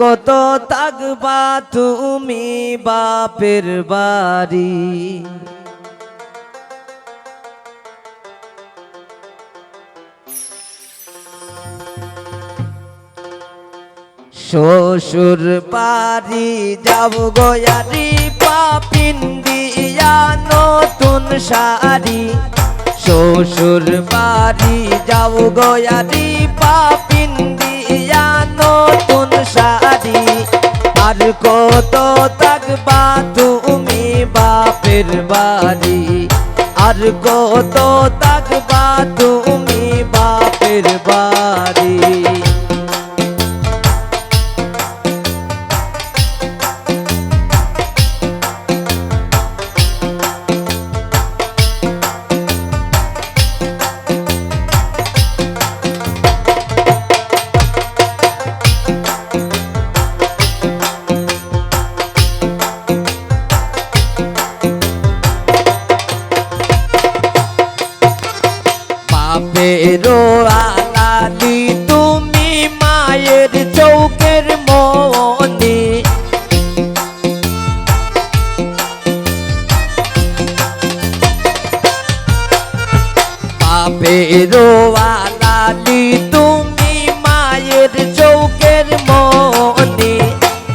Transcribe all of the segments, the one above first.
কত থাকবা তুমি বাপের বাড়ি, শ্বশুর বাড়ি যাব গয়ারি পাপিন্দিয়া নতুন শাড়ি, শ্বশুর বাড়ি যাব গয়ারি পাপিন্দিয়া নতুন শাড়ি। আর কত থাকবা তুমি বাপের বাড়ি, আর কত থাকবা তুমি বাপের বাড়ি। বাপেরও আলালি তুমি মায়ের চৌকের মনি, বাপেরও আলালি তুমি মায়ের চৌকের মনি।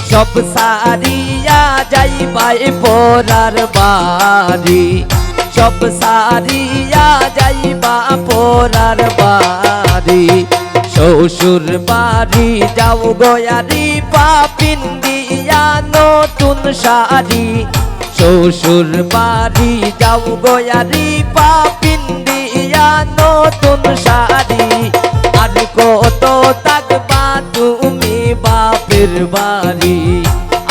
সব সারিয়া যাইবাই পরার বাড়ি, সব সারিয়া যাইবা পরার বাড়ি। শ্বশুর বাড়ি যাও গয়ারি পাপিন্দিয়া নতুন শাড়ি, শ্বশুর বাড়ি যাও গয়ারি পাপিন্দিয়া নতুন শাড়ি। আর কত থাকবা তুমি বাপের বাড়ি,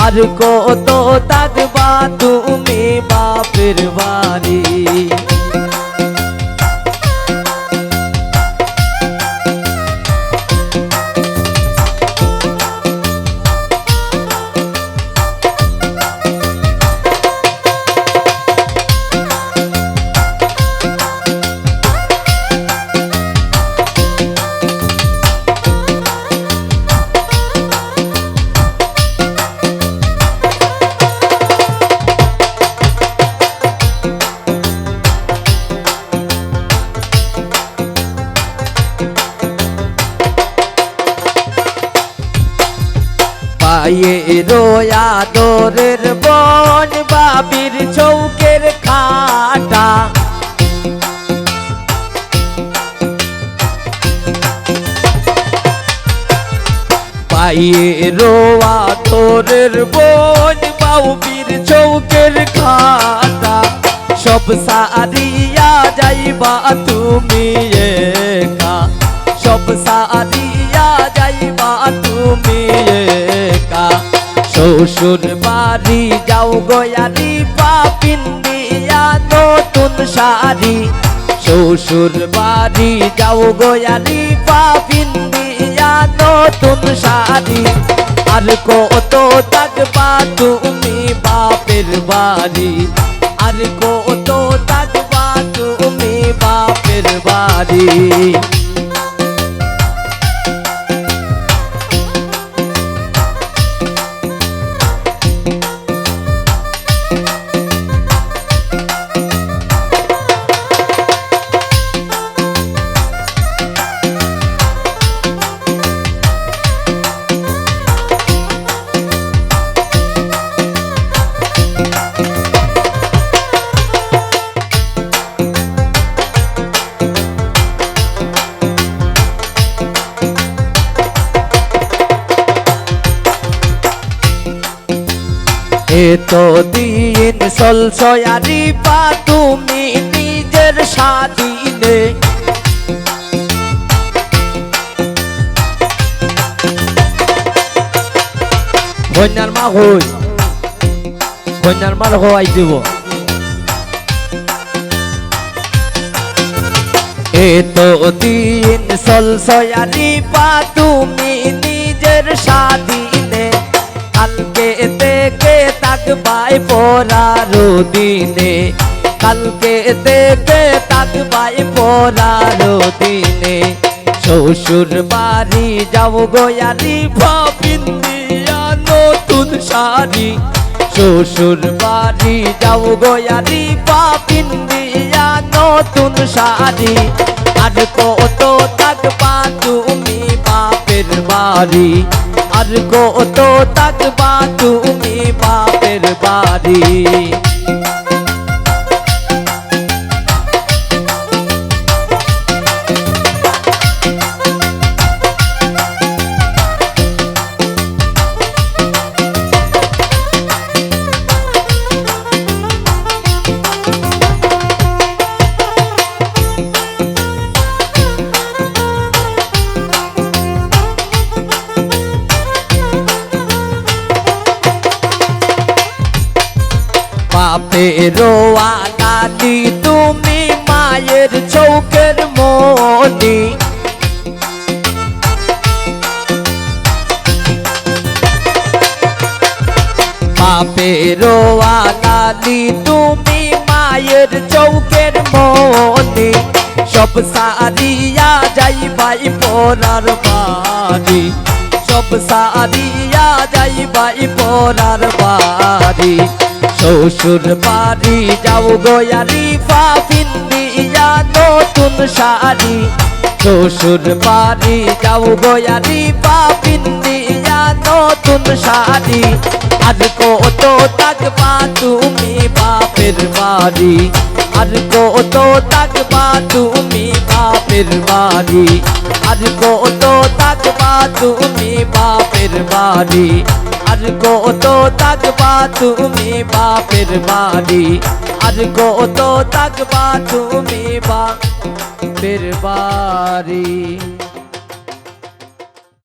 আর কত থাকবা তুমি বাপের বাড়ি। পায়েরো আদরের বন বাবির চৌকের খাটা, পায়েরো আদরের বন বাবির চৌকের খাটা। সব সারিয়া যাইবা তুমি একা, সব সারিয়া যাইবা তুমি একা। শ্বশুর বাড়ি যাও গয়ারি পাপিন্দিয়া নতুন শাড়ি, শ্বশুর বাড়ি যাও গয়ারি পাপিন্দিয়া নতুন শাড়ি। আর কত থাকবা তুমি বাপের বাড়ি, আর কত থাকবা তুমি বাপের বাড়ি। এতো দিন সলসয়ারি পা তুমি নিজের স্বাধীনে, কন্যার মা হই, কন্যার মার হওয়াই দিব। এতো দিন সলসয়ারি পা তুমি নিজের স্বাধীনে, কালকে থেকে থাকবাই পরার দিনে, কালকে থেকে থাকবাই পরার দিনে। শ্বশুর বাড়ি যাও গয়ারি ভাবিন্দি শাড়ি শ্বশুর বাড়ি যাও গোয়ারি পাপিন দিয়া নতুন শাড়ি আর কত থাকবা তুমি বাপের বাড়ি আর কত থাকবা তুমি বাপের বাড়ি বাপেরও আলালি তুমি মায়ের চৌকের মনি বাপেরও আলালি তুমি মায়ের চৌকের মনি সব সারিয়া যাইবাই পরার বাড়ি সব সারিয়া যাইবাই পরার বাড়ি শ্বশুর বাড়ি যাও গোয়ারি পাপিন দিয়া নতুন শাড়ি শ্বশুর বাড়ি যাও গোয়ারি পাপিন দিয়া নতুন শাড়ি আর কত থাকবা তুমি বাপের বাড়ি আর কত থাকবা তুমি বাপের বাড়ি আর কত থাকবা তুমি বাপের বাড়ি আর কত থাকবা তুমি বাপের বাড়ি আর কত থাকবা তুমি বাপের বাড়ি।